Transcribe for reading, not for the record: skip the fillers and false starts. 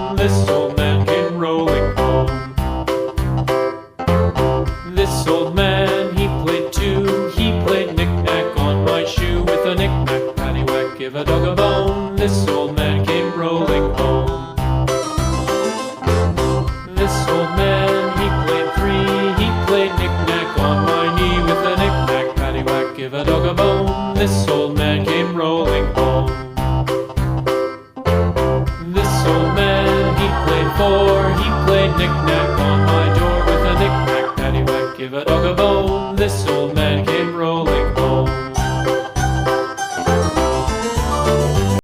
bone. This old man came rolling home. This old man, he played too. He played knick-knack on my shoe. With a knick-knack, paddywhack, give a dog a bone. This old man came rolling home. This old man, he played three. He played knick-knack on my knee. With a knick-knack, paddywhack, give a dog a bone. This old man came rolling home. This old man, he played four. He played knick-knack on my door. With a knick-knack, paddywhack, give a dog a bone. This old man came rolling home.